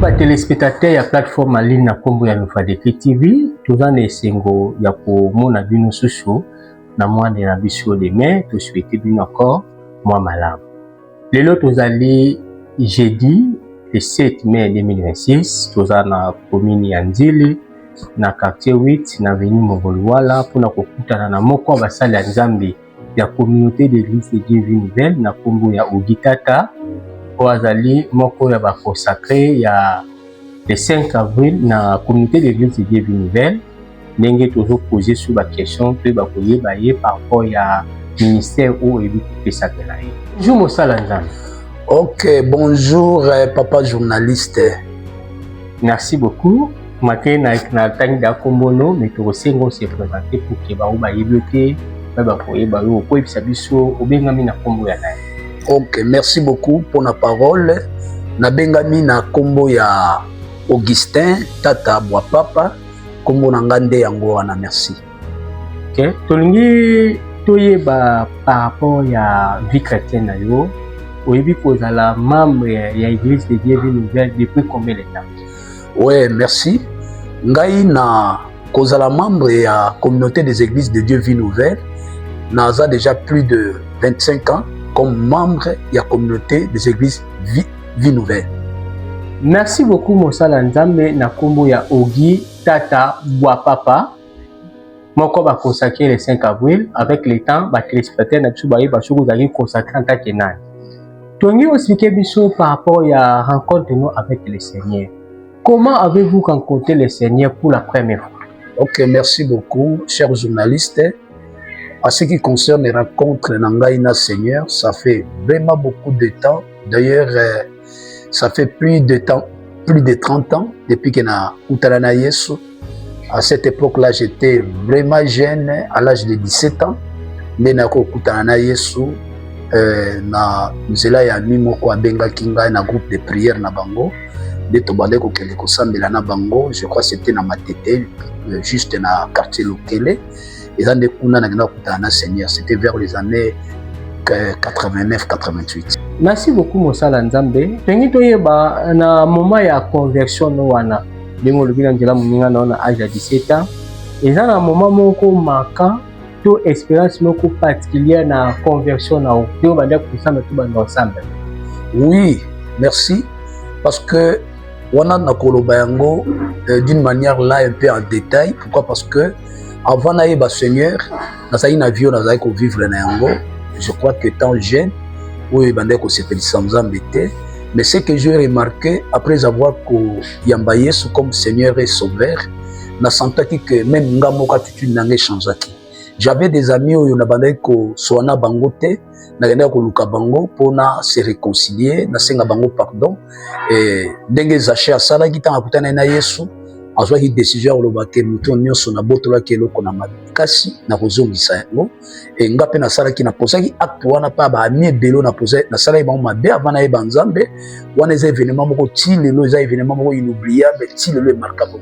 ba téléspectateurs ya plateforme en ligne na kombo ya Nufadeke TV, tozana esengo ya komona bino susu na mwande na biso demain, to souhaiter bino encore moi malamu. Lelo tozali jeudi le 7 mai 2026, tozana commune ya Nzili na quartier 8 na avenue Mongolwala pour na kokutana na moko basali ya Nzambe ya communauté d'église de Dieu Vie Nouvelle na kombo ya Ogitata Oazali moko ya ba consacré ya le 5 avril na communauté d'église de Dieu Vie Nouvelle ndenge tozo poser sur ba question pe ba koyeba ye par rapport ya ministère ou éviter ça que là. Bonjour Mosala Nzambe. Ok, bonjour papa journaliste. Merci beaucoup. Matin na tangi da kombono mais to sengo se présenter pour que ba ba yebiyote ba koyeba yo ko ebisa biso obengami na kombo ya nani. Ok, merci beaucoup pour la parole. Nabengami na kombo ya Augustin Tata Boapapa kombo na ngande yango wana, merci. Ok, tolingi toyeba par rapport ya vie chrétienne na yo, oyebi kozala membre ya église de Dieu Vie Nouvelle depuis combien de temps? Ouais, merci. Ngai na kozala membre ya communauté des églises de Dieu Vie Nouvelle, naza déjà plus de 25 ans comme membre de la communauté des églises Vie Nouvelle. Merci beaucoup Mosala Nzambe na kombo ya Ogi Tata Boapapa. Moko ba consacré le 5 avril avec le temps ba téléspectateurs na biso ba yeba soko za consacré en tant que nani. Tongi expliquer biso par rapport à rencontre nous avec le Seigneur. Comment avez-vous rencontré le Seigneur pour la première fois? Ok, merci beaucoup chers journalistes. En ce qui concerne les rencontres Nangaïna Seigneur, ça fait vraiment beaucoup de temps. D'ailleurs, ça fait plus de 30 ans depuis que na Utalana Yesu. À cette époque-là, j'étais vraiment jeune, à l'âge de 17 ans. Mais na Utalana Yesu, na nzela ya mimoko abenga kinga na groupe de prière na bango. De tobande ko kende ko sambela na bango, je crois c'était na Matete, juste na quartier Lokele. C'était vers les années 89-88. Merci beaucoup Mosala Nzambe. Tengi toyeba na moment ya conversion no wana bingo lubina njela muninga na âge de 17 ans. Eza na moment moko marquant to expérience moko particulière na conversion na o banda kusamba to banda ensemble. Oui, merci parce que wana na koloba yango d'une manière là un peu en détail. Pourquoi? Parce que avant d'aller Seigneur, vivre je crois que tant jeune, oui, mais ce que j'ai remarqué après avoir yambaye comme Seigneur et Sauveur, na senti que même ngamoka attitude n'a changé. J'avais des amis où on a bandé ko soana bangote, na genda ko luka bango pour na se réconcilier, na senga bango pardon et dengue zaché asala kitanga kutana na Yesu. Azwa hi décision olobake mutu nyonso na botola ke loko na makasi na kozongisa yango e ngape na sala ki na posaki acte wana pa ba ami ebelo na posé na sala ba mabe avant na yeba Nzambe wana eza événement moko ti lelo eza événement moko inoubliable ti lelo marquable.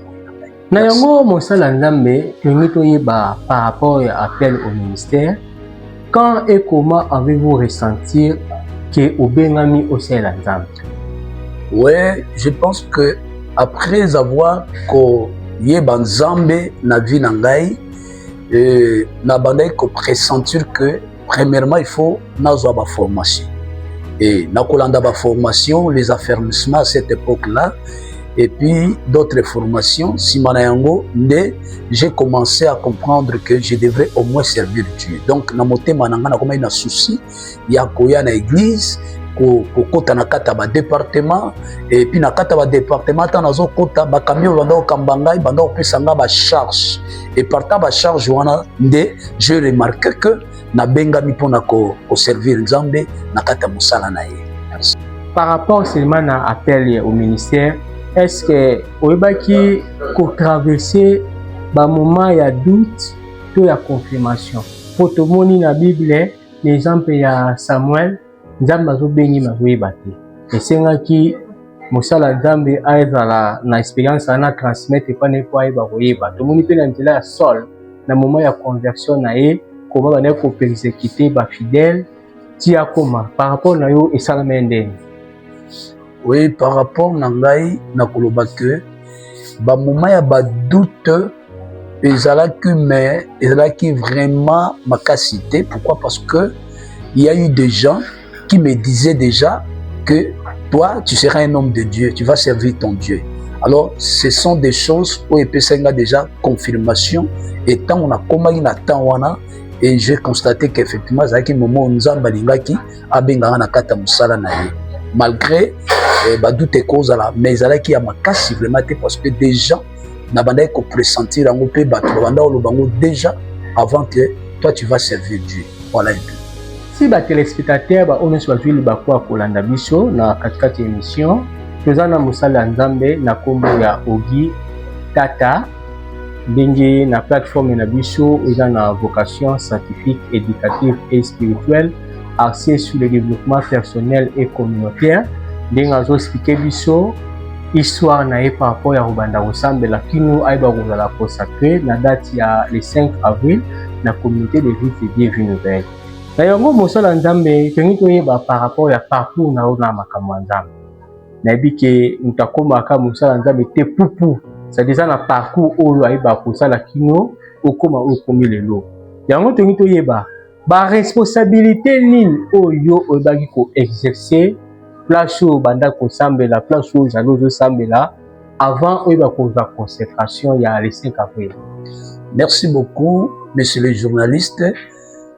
Na yango Mosala Nzambe tolingi toyeba par rapport à appel au ministère, quand et comment avez-vous ressenti que obengami au ciel Nzambe? Ouais, je pense que après avoir yeba Nzambe na vie na ngai, na bandai ko pressentir que premièrement il faut nazo ba formation et na kolanda ba formation, les affermissements à cette époque-là et puis d'autres formations simana yango nde j'ai commencé à comprendre que je devrais au moins servir Dieu. Donc na motema nanga na koma ina souci ya koya na église kota na kata ba département et puis na kata ba département tanazo kota ba camion bando kambangai bando pesanga ba charge et partant ba charge wana nde je remarque que na benga mi pona ko servir Nzambe na kata musala na ye. Par rapport seulement à appel au ministère, est-ce que oyebaki ko traverser ba moment ya doute to ya confirmation? Pour tout moni na Bible l'exemple ya Samuel Nzambe azobengi mazoyeba te esengaki Mosala Nzambe aezala na expérience ana transmettre pana po ayeba koyeba tomoni mpe na nzela ya Saul na moment ya conversion na ye koma bana ko persécuter ba fidèle ti akoma par rapport na yo esalama ndenge. Oui, par rapport à Nangai, nakoloba que ba moment ya ba doute ezalaki vraiment ma capacité. Pourquoi? Parce que il y a eu des gens qui me disaient déjà que toi, tu seras un homme de Dieu, tu vas servir ton Dieu. Alors, ce sont des choses où EPSenga déjà confirmation. Et tant on a commencé na temps wana, et j'ai constaté qu'effectivement, ça qui moment où nous avons balingaki, abengana na kata musala na ye. Malgré ba doute cause là, mais ça qui a ma casse vraiment parce que des gens na banda ko pressentir en pe ba banda o bango déjà avant que toi tu vas servir Dieu. Voilà un peu. Si ba téléspectateurs on soit vu ba kwa kolanda biso na katikati émission tozana musala nzambe na kombo ya Ogi Tata ndenge na plateforme na biso eza na vocation scientifique, éducative et spirituelle axée sur le développement personnel et communautaire. Ndenge azo expliquer biso histoire na ye par rapport ya Rubanda Osambela kino aiba kozala consacré na date ya le 5 avril na communauté de vie de Dieu Vie Nouvelle. Na yango mosala nzambe tongi toyeba par rapport ya parcours na ona makambo nzambe. Na biki mutakomaka mosala nzambe te pupu. Ça déjà na parcours oyo aiba kosala kino okoma okomi lelo. Yango tongi toyeba ba responsabilité nini oyo obaki ko exercer place au banda kosambela place au jalozo sambela avant oyo ba consécration ya le 5 avril. Merci beaucoup monsieur le journaliste.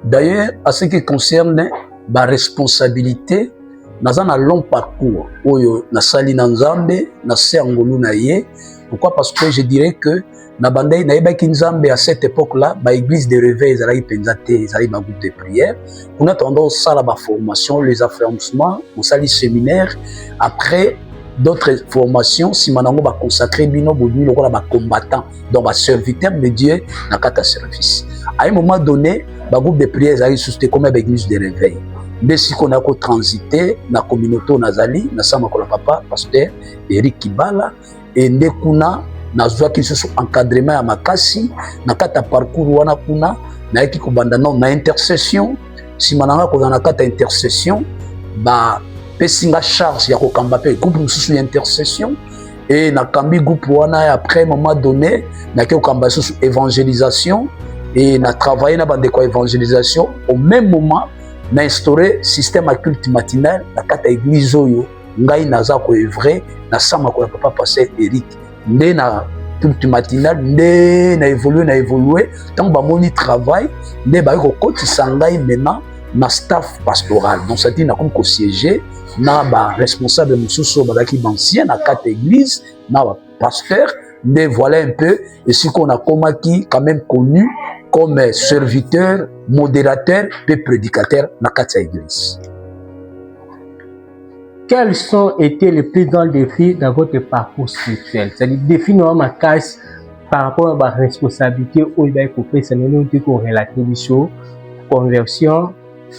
D'ailleurs, à ce qui concerne ma responsabilité, dans un long parcours, où na sali na nzambe, na se angolu na ye. Pourquoi? Parce que je dirais que na bandai na yeba kinzambe à cette époque-là, ba église de réveil, ils allaient pensate, ils allaient ba groupe de prière. On a tendance à la formation, les affranchements, on sali séminaire. Après d'autres formations, si manango ba consacré bino bodu le ba combattant, donc ba serviteur de Dieu na kata service. À un moment donné, le groupe de prière est suscité comme une église de réveil. Mais si on a transité dans la communauté Nazali, na sama kola papa, pasteur Eric Kibala, et ndekuna nazwa ki susu encadrement ya makasi, na kata parcours wana kuna, na yaki kubanda na intercession, si mananga ko na kata intercession, ba pesinga charge ya ko kamba pe groupe mususu intercession. Et na kambi groupe wana après un moment donné, na ki ko kamba susu évangélisation. Et na travaillé na bande quoi évangélisation au même moment na instauré système à culte matinal na kata église oyo ngai naza ko œuvrer na sama ko papa pasteur Eric ndé na culte matinal ndé na évoluer tant ba moni travail ndé ba ko kotisa ngai maintenant na staff pastoral donc ça dit na comme ko siéger na ba responsable mususu ba ki ancien na kata église na ba pasteur ndé voilà un peu et ce qu'on a quand même connu comme serviteur, modérateur et prédicateur dans la église. Quels ont été les plus grands défis dans votre parcours spirituel? C'est-à-dire défis dans ma case par rapport à ma responsabilité au Ibaïkopé, c'est nous relater les conversion,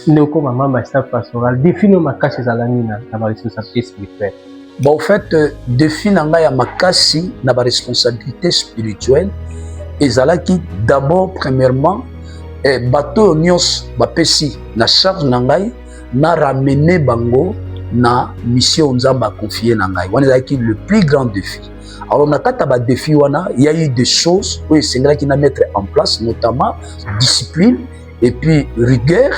nous comme maman staff pastoral. Défis dans ma case dans ma responsabilité spirituelle. Bon, en fait, défis dans ma case dans ma responsabilité spirituelle. Ezalaki d'abord premièrement bateau nyos bapesi na charge na ngai na ramener bango na mission nzamba confier na ngai wana ezalaki le plus grand défi. Alors na kata ba défi wana il y a eu des choses où esengaki na mettre en place notamment discipline et puis rigueur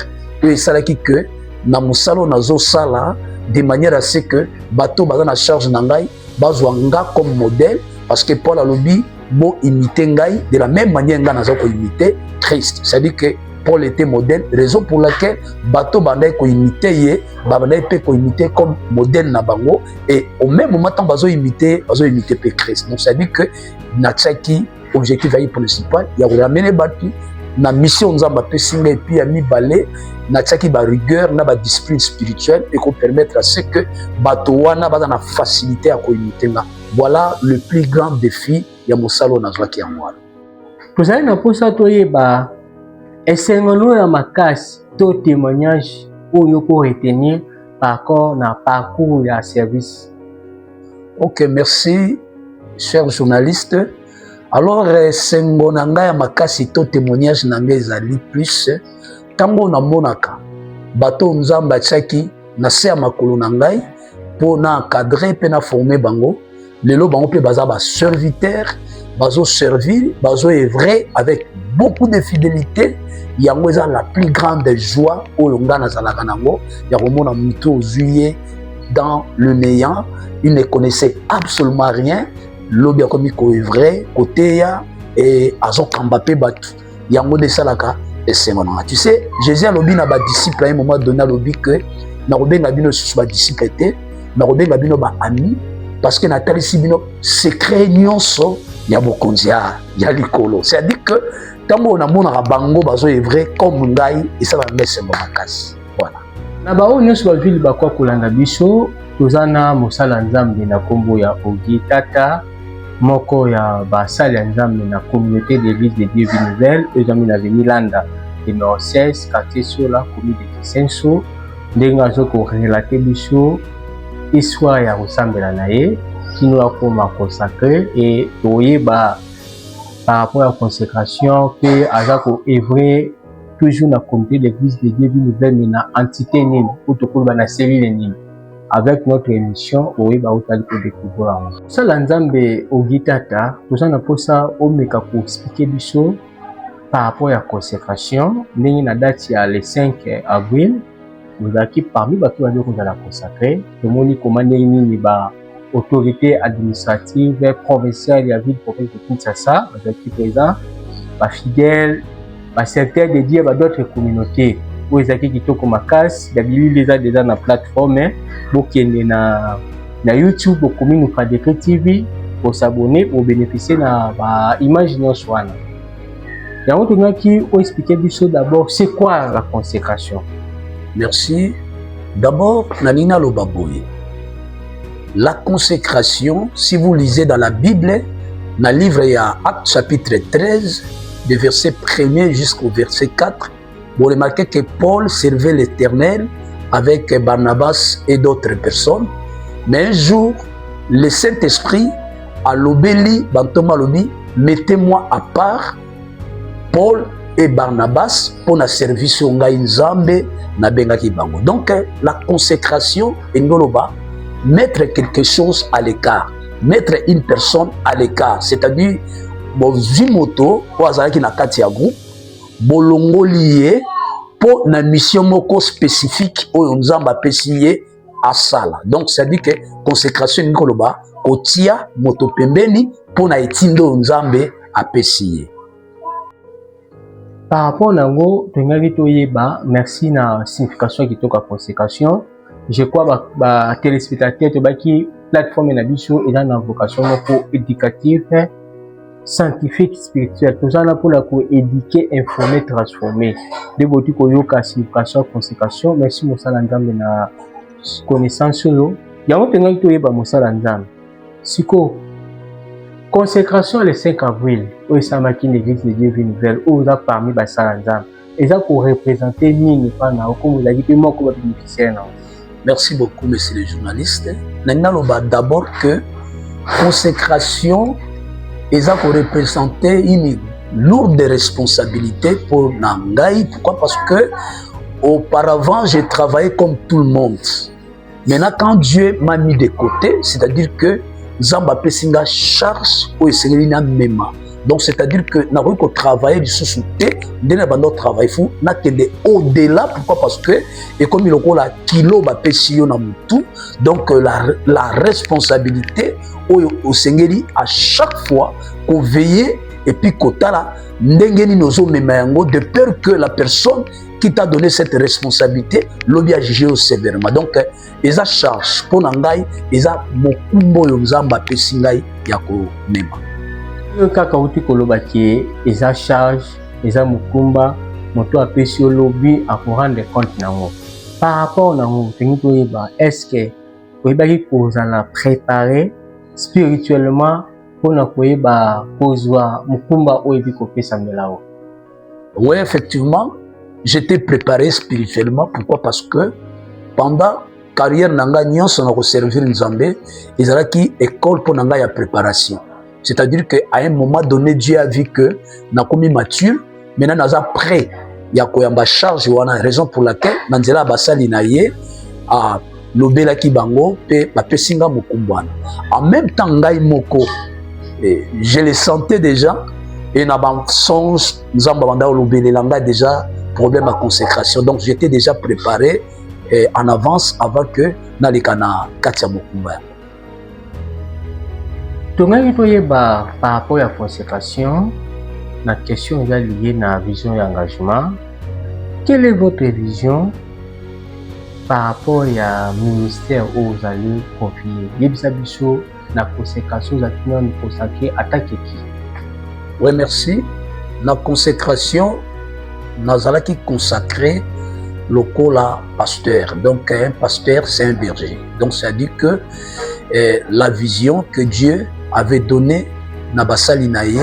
et esalaki que na musalo nazo sala de manière à ce que bateau baza na charge na ngai bazwa nga comme modèle parce que Paul alobi bon imiter ngai de la même manière nga nazo ko imiter Christ. C'est-à-dire que Paul était modèle, raison pour laquelle bateau bandai ko imiter ye, bandai pe ko imiter comme modèle na bango et au même moment tant bazo imiter pe Christ. Donc c'est-à-dire que na tsaki objectif principal ya ko ramener batu na mission nzamba pesinga et puis ami balé na tsaki ba rigueur na ba discipline spirituelle et qu'on permettre à ce que bato wana ba na facilité à ko imiter nga. Voilà le plus grand défi ya mosalo nazwaki ya mwana. Tozali na posa toyeba esengelo ya makasi to témoignage oyo ko retenir par rapport na parcours ya service. OK, merci cher journaliste. Alors sengo na ngai ya makasi to témoignage na ngai ezali plus tango na monaka bato nzamba tsaki na se ya makolo na ngai pour encadrer, pour former bango. Lelo bango pe baza ba serviteur, bazo servir, bazo œuvrer avec beaucoup de fidélité. Yango eza la plus grande joie oyo nga nazalaka nango ya komona mutu ozuye dans le néant. Il ne connaissait absolument rien. Lobi akomi ko œuvrer côté ya et azo kamba pe batu. Yango de salaka esengonanga. Tu sais, Jésus alobi na ba disciple à un moment donné alobi que na kobenga bino susu ba disciple te, na kobenga bino ba ami parce que na talisi bino secret nyonso ya bokonzi ya likolo. C'est-à-dire que tango na mona bango bazo œuvrer comme ngai et ça va mettre makasi. Voilà. Na ba onyo so ba ville ba kwa kolanda biso tozana mosala nzambe na kombo ya Ogi Tata moko ya basali ya nzambe na communauté d'église de Dieu Vie Nouvelle ezami na Venilanda numéro 16 quartier Sola commune de Kisenso ndenge azoko relater biso histoire ya kosambela na ye kino akoma consacré et toyeba par rapport à la consécration que azako œuvrer toujours na communauté d'église de Dieu Vie Nouvelle mais na entité nini ou tokoloba na cellule nini. Avec notre émission, oui, bah, vous allez découvrir. Ça, l'ensemble Ogi Tata, tout ça, pour ça, on met qu'à expliquer biso par rapport à la consécration. Nous avons date le 5 avril. Nous avons parmi les gens qui la consacrer. Tout le monde comment nous autorité administrative provinciale de la ville province de Kinshasa, qui présent, fidèles, secteur dédié à d'autres communautés. Où ils qui toko makas d'habitude les a déjà na plateforme bokende na YouTube comme nous fait des TV pour s'abonner pour bénéficier na ba image nyonso wana. Yango to ngaki o expliquer biso d'abord c'est quoi la consécration. Merci. D'abord nanina lobaboye. La consécration, si vous lisez dans la Bible, dans le livre il y a Actes chapitre 13 de verset 1er jusqu'au verset 4. Vous remarquez que Paul servait l'Éternel avec Barnabas et d'autres personnes. Mais un jour, le Saint-Esprit a l'obéli, mettez-moi à part Paul et Barnabas pour la service au Nzambe na bengaki bango. Donc la consécration est mettre quelque chose à l'écart, mettre une personne à l'écart, c'est-à-dire bozimoto ou azalaki na kati ya groupe bolongo lié pour une mission moko spécifique oyo nzamba pesiye asala. Donc ça dit que consécration ngoloba kotia moto pembeni pour na etindo nzambe apesiye. Par rapport nango tongaki toyeba merci na signification qui toka consécration. Je crois ba téléspectateurs to baki plateforme na biso et dans vocation moko éducative scientifique spirituel tout ça là pour la éduquer informer transformer de botu ko yoka signification consécration merci mosala nzambe na connaissance yo yango tenga to yeba mosala nzambe siko consécration le 5 avril au samaki l'église de Dieu Vie Nouvelle où a parmi basala nzambe et ça pour représenter nini pana comme vous avez dit moko ba bénéficiaire. Merci beaucoup monsieur le journaliste. Nana loba d'abord que consécration et ça pour représenter une lourde responsabilité pour Nangai. Pourquoi? Parce que auparavant, j'ai travaillé comme tout le monde. Maintenant, quand Dieu m'a mis de côté, c'est-à-dire que Zamba Pesinga charge au Seigneur même. Donc, c'est-à-dire que nous avons travaillé du sous-souté, nous avons travaillé fou, nous avons au-delà. Pourquoi? Parce que, et comme il y a kilo Pesio na mutu, donc la responsabilité au Seigneur à chaque fois qu'on veille et puis qu'on t'a ndengeni nozo memango de peur que la personne qui t'a donné cette responsabilité l'obie à juger sévèrement. Donc, ils ont charge pour Nangai, ils ont mokumbo yonzamba pesingai yako nema. Kaka uti koloba ki eza charge eza mukumba moto apesi lobby à rendre compte nango par rapport nango tengi toyeba est-ce que oyebaki kozala préparer spirituellement pour na koyeba kozwa mukumba oyebi kopesa melao? Oui, effectivement, j'étais préparé spirituellement. Pourquoi? Parce que pendant carrière nanga nyonso na ko servir Nzambe ezalaki école pour nanga ya préparation. C'est-à-dire qu'à un moment donné, Dieu a vu que n'a commis mature, maintenant nous sommes prêts. Il y a quoi en charge, il y a une raison pour laquelle Nanzela Bassali Naye a lobela ki bango pe bapesinga mokumbwana. En même temps ngai moko je le sentais déjà et na ban songe nzamba banda lobelela nga déjà problème à consécration. Donc j'étais déjà préparé en avance avant que naleka na kati ya mokumba. Tongaki toyeba par rapport à la consécration, la question est liée à la vision et engagement. Quelle est votre vision par rapport à ministère où vous allez confier? Yebsabiso, la consécration, vous allez consacrer à qui? Oui, merci. La consécration, nous allons consacrer le col à pasteur. Donc, un pasteur, c'est un berger. Donc, ça dit que la vision que Dieu avait donnée, Nabasali Naye,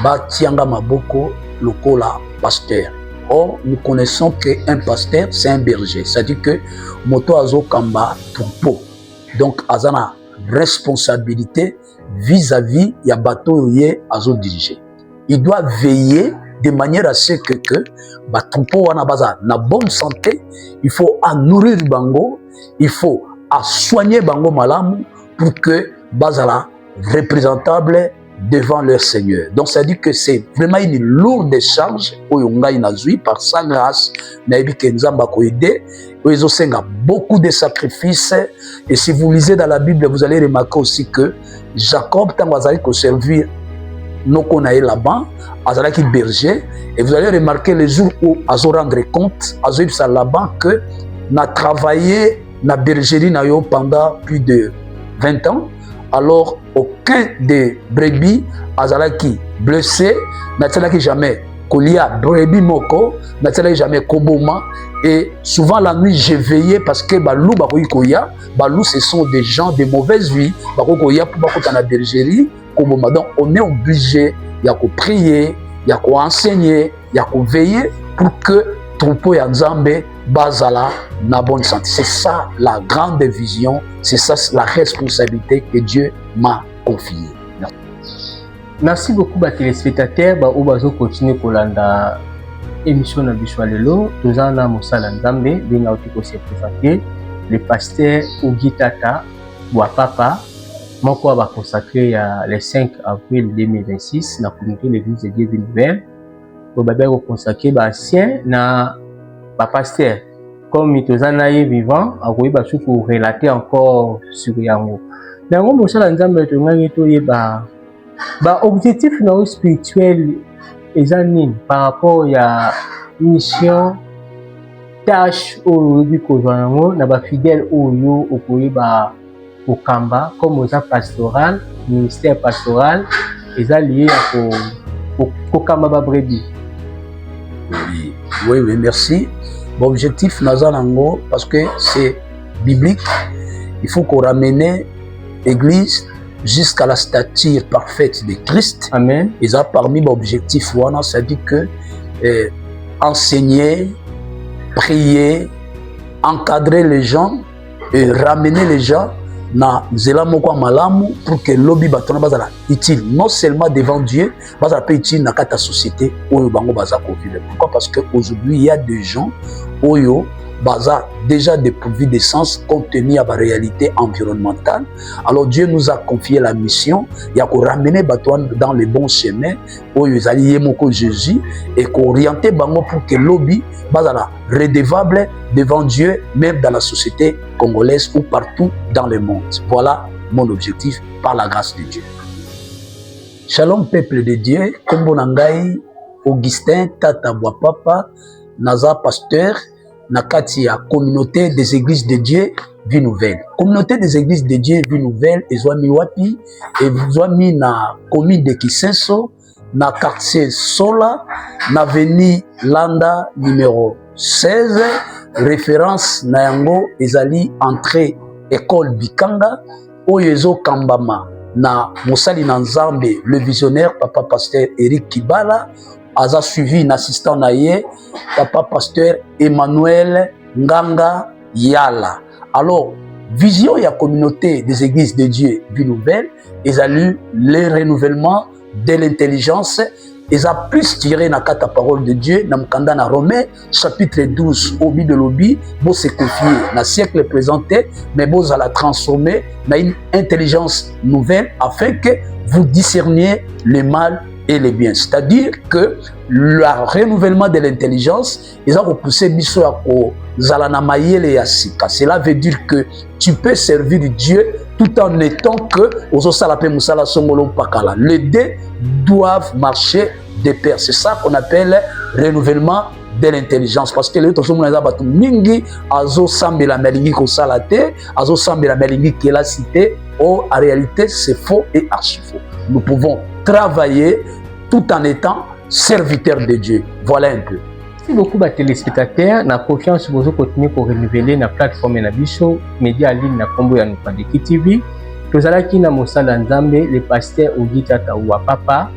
Batianga Maboko, le col à pasteur. Or, nous connaissons qu'un pasteur, c'est un berger. C'est-à-dire que Moto Azo Kamba Troupeau. Donc, Azana responsabilité vis-à-vis ya bateau yé Azo diriger. Il doit veiller de manière à ce que troupeau wana baza na bonne santé. Il faut à nourrir bango, il faut à soigner bango malamu pour que bazala représentable devant leur Seigneur. Donc ça dit que c'est vraiment une lourde charge au yonga inazui par sa grâce naibi kenzamba ko aider ils ont beaucoup de sacrifices. Et si vous lisez dans la Bible, vous allez remarquer aussi que Jacob tant azali ko servir nos konaï là-bas azalaki berger, et vous allez remarquer les jours où azo rendre compte azo ibsa là-bas que n'a travaillé na bergerie na yo pendant plus de 20 ans. Alors, aucun des brebis azalaki blessé, n'a jamais kolia brebis moko, n'a jamais koboma. Et souvent la nuit, j'ai veillé parce que balou bakoyi koya, balou ce sont des gens de mauvaise vie, bakoyi koya pour bakota na bergerie koboma. Donc, on est obligé, il y a qu'à prier, il y a qu'à enseigner, il y a qu'à veiller pour que troupeau ya Nzambe bazala na bonne santé. C'est ça la grande vision, c'est ça la responsabilité que Dieu m'a confiée. Merci beaucoup ba téléspectateurs ba obazo continuer kolanda émission na biso lelo tozana mosala Nzambe binga otiko se présenter le pasteur Ogitata Bwapapa moko ba consacré le 5 avril 2026 na communauté l'église de Dieu Vie Nouvelle. Probablement consacré ancien na pasteur comme mitozana vivant akoyeba suku relater encore sur yango nango mosala Nzambe tongaki toyeba objectif na spirituel ezanine par rapport ya mission tâche oyo bikozwa nango na ba fidèle oyo okoyeba okamba comme oza pastoral ministère pastoral eza lié à kokamba ba brebis. Oui, merci. Bon, objectif Nazanango, parce que c'est biblique, il faut qu'on ramène l'église jusqu'à la stature parfaite de Christ. Amen. Et ça, parmi mes objectifs, ça dit que enseigner, prier, encadrer les gens et ramener les gens na zela moko malamu pour que lobby batona bazala utile non seulement devant Dieu, bazala pas utile na kata société oyo bango baza ko vivre. Pourquoi? Parce que aujourd'hui il y a des gens oyo baza déjà dépourvus de sens compte tenu à la réalité environnementale. Alors Dieu nous a confié la mission ya ko ramener batona dans les bons chemins oyo ezali yemoko Jésus et ko orienter bango pour que lobby bazala redevable devant Dieu, même dans la société congolaise ou partout dans le monde. Voilà mon objectif par la grâce de Dieu. Shalom peuple de Dieu, Kombo Nangai, Augustin Tata Bwapapa, Naza pasteur, Nakati ya communauté des églises de Dieu, Vie Nouvelle. Communauté des églises de Dieu, Vie Nouvelle, Ezwami Wapi, Ezwami na commune de Kisenso, na quartier Sola, na avenue Landa numéro 16, référence na yango ezali entrée école Bikanga, oyezo Kambama na Mosali na Nzambe, le visionnaire papa pasteur Eric Kibala, aza suivi na assistant na ye papa pasteur Emmanuel Nganga Yala. Alors, vision ya communauté des églises de Dieu Vie Nouvelle, ezali le renouvellement de l'intelligence ils ont plus tiré na kata parole de Dieu na mkanda na Romains chapitre 12 au but de l'obi bo se confier na siècle présenté mais bo la transformer na une intelligence nouvelle afin que vous discerniez le mal et le bien. C'est-à-dire que le renouvellement de l'intelligence, ils ont repoussé biso à zalana mayele ya sika. Cela veut dire que tu peux servir Dieu tout en étant que les deux doivent marcher de pair. C'est ça qu'on appelle renouvellement de l'intelligence. Parce que les autres gens mingi azo sambe la melingi ko salate, azo sambe la melingi qui est la cité. Or, en réalité, c'est faux et archi faux. Nous pouvons travailler tout en étant serviteurs de Dieu. Voilà un peu. Merci beaucoup à téléspectateurs. Na confiance vous continuer pour renouveler na plateforme na biso média en ligne na kombo ya Nufadiki TV. Tozalaki na mosala nzambe le pasteur Augustin Taouwa papa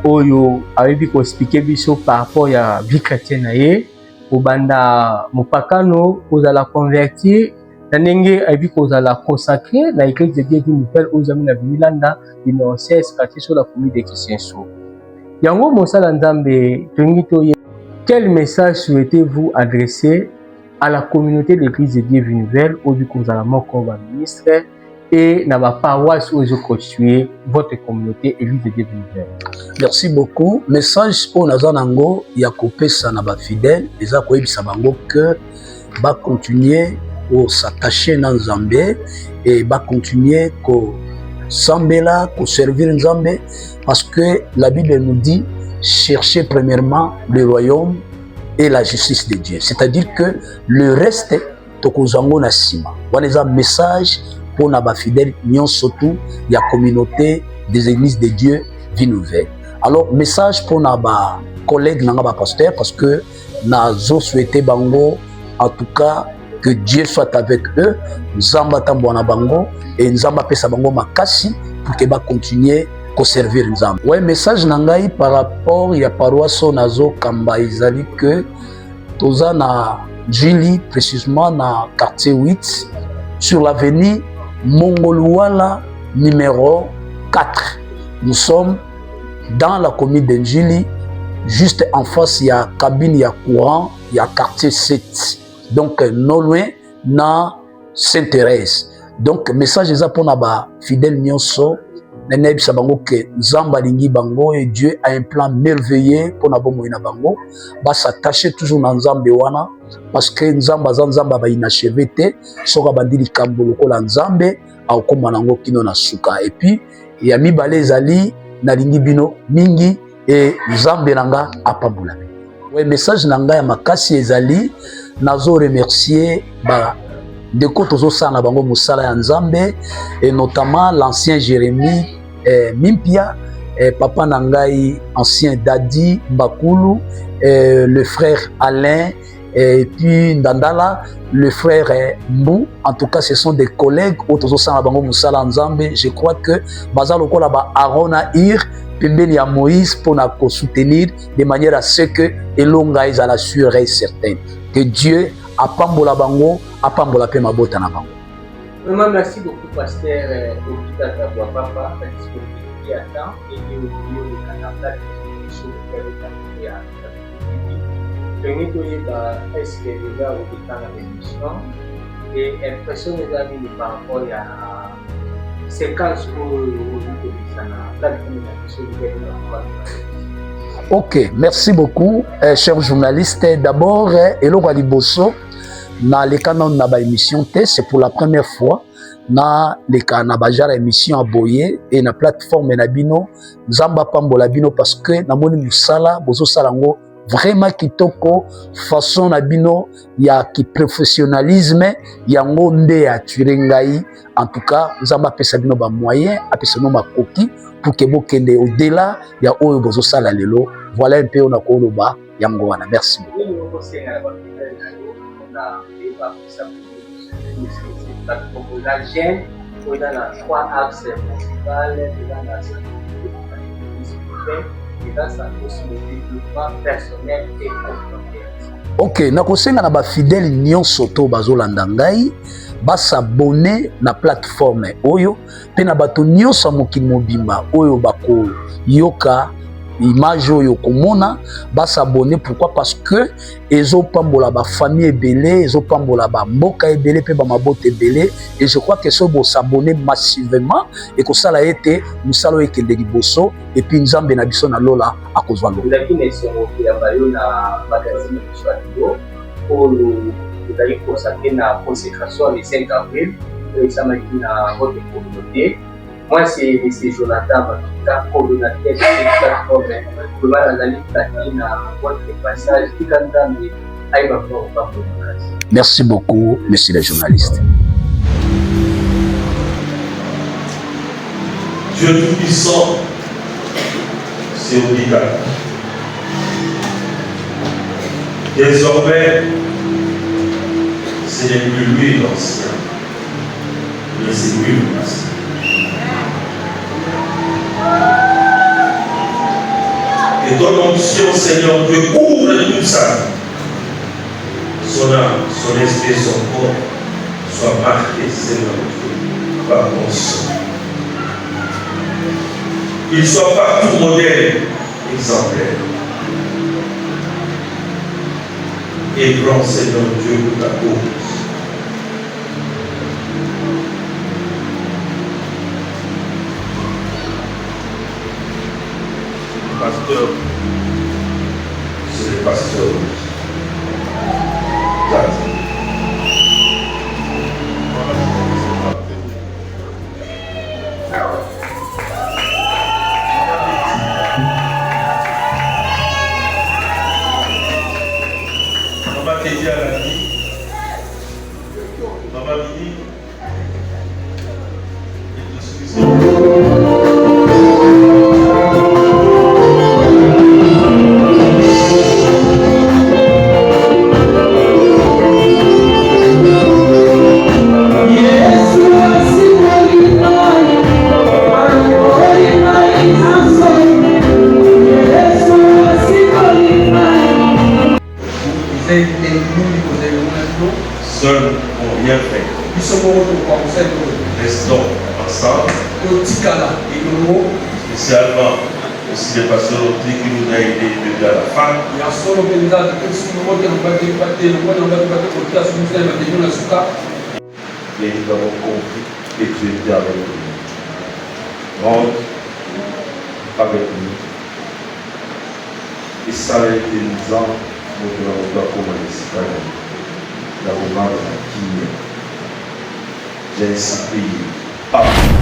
oyo ayebi ko expliquer biso par rapport ya vie chrétienne na ye obanda mopakano ozala convertir na ndenge ayebi kozala consacré na église de Dieu nouvelle ozami na Vinilanda diocèse quartier sur la commune de Kisenso. Yango mosala nzambe tongi toye. Quel message souhaitez-vous adresser à la communauté de l'église de Dieu nouvelle au du kozala moko ba ministre et na ba paroisse où je constitue votre communauté église de Dieu nouvelle? Merci beaucoup. Message pour Nazanango ya kopesa na ba fidèles eza koyebisa bango que ba continuer au s'attacher na Nzambe et ba continuer ko sambela ko servir Nzambe parce que la Bible nous dit chercher premièrement le royaume et la justice de Dieu. C'est-à-dire que le reste tokozango na sima. Voilà un message pour na ba fidèles nyon surtout ya communauté des églises de Dieu vie nouvelle. Alors message pour na ba collègues na ba pasteur parce que na zo souhaité bango en tout cas que Dieu soit avec eux, Nzamba tambona bango et Nzamba pesa bango makasi pour que ba continuer ko servir Nzamba. Ouais, message nangai par rapport ya paroisse nazo kamba izali que toza na Jili précisément na quartier 8 sur l'avenue Mongoluala numéro 4. Nous sommes dans la commune d'Enjili, juste en face il y a cabine il y a courant, il y a quartier 7. Donc non loin na Sainte-Thérèse. Donc message eza pour na ba fidèle nyonso Neneb Sabango que Nzamba lingi bango et Dieu a un plan merveilleux pour na bomo ina bango ba s'attacher toujours na Nzambe wana parce que Nzamba ba inachevé te soka bandili kambo lokola Nzambe au koma nango kino na suka et puis ya mibale ezali na lingi bino mingi et Nzambe nanga apambula. Ouais, message nanga ya makasi ezali nazo remercier ba de kotozo sana bango musala ya Nzambe et notamment l'ancien Jérémie Mimpia, papa Nangai, ancien Dadi Bakulu, le frère Alain, et puis Ndandala, le frère Mbou. En tout cas, ce sont des collègues. Je crois que Bazalo Kolaba Arona Ir, Pembeli à Moïse pour nous soutenir de manière à ce que Elonga est à la sûre et certaine. Que Dieu a pambola bango, a pambola pe mabota na bango. Vraiment, merci beaucoup, pasteur Augustin Taouwa papa, la disponibilité à temps et au milieu de Canada, sur lequel vous avez été. Est-ce que les gars ont été dans l'émission et impression des amis par rapport à la séquence où vous avez été. Ok, merci beaucoup, chers journalistes. D'abord, Elo Waliboso. Na le canon na ba émission te c'est pour la première fois na le canon bajara émission aboye et na plateforme na bino Nzamba pambola bino parce que na moni musala bozo salango vraiment kitoko façon na bino ya ki professionnalisme ya ngonde ya turengai en tout cas Nzamba pesa bino ba moyen apesa no makoki pour que bokende au-delà ya oyo bozo sala lelo. Voilà un peu on a koloba yango wana. Merci beaucoup. La gêne, on a 3 axes principaux, dans sa développement personnel et communautaire. Ok, nakosenga na ba fidèle nyonso to bazolanda ngai ba s'abonner na plateforme oyo pe na bato nyonso mokili mobimba oyo bako yoka image oyo komona s'abonner. Pourquoi? Parce que ezopambola ba famille ebele, ezopambola ba mboka ebele pe ba mabota ebele, et je crois que so bo s'abonner massivement et que ça la été musalo ekende liboso et puis nzambe na biso na lola akozwa lo. Lakini songo ya bayo na magazine de Swatio oyo ezali consacré na consécration le 5 avril et ça m'a dit na votre communauté. Moi, c'est Jonathan, coordonnateur de cette plateforme. Je vais votre passage. Merci beaucoup, monsieur le journaliste. Dieu Tout-Puissant, c'est obligatoire. Désormais, ce n'est plus lui l'ancien, mais c'est lui le passé. Et ton onction, Seigneur, te couvre de toute sa vie. Son âme, son esprit, son corps soient marqués, Seigneur Dieu, par ton sang. Qu'il soit partout modèle, exemplaire. Et grand Seigneur Dieu pour ta cause. Pasteur, c'est le pasteur. Maman Kédia l'a dit. Maman Mini. Seuls n'ont rien fait. Restons ensemble. Spécialement aussi les pasteurs qui nous a aidés depuis à la fin. Et nous avons compris que tu étais avec nous. Rentre avec nous. Et ça a été nous en nous avons commencé à la qui j'ai ainsi prié. Amen.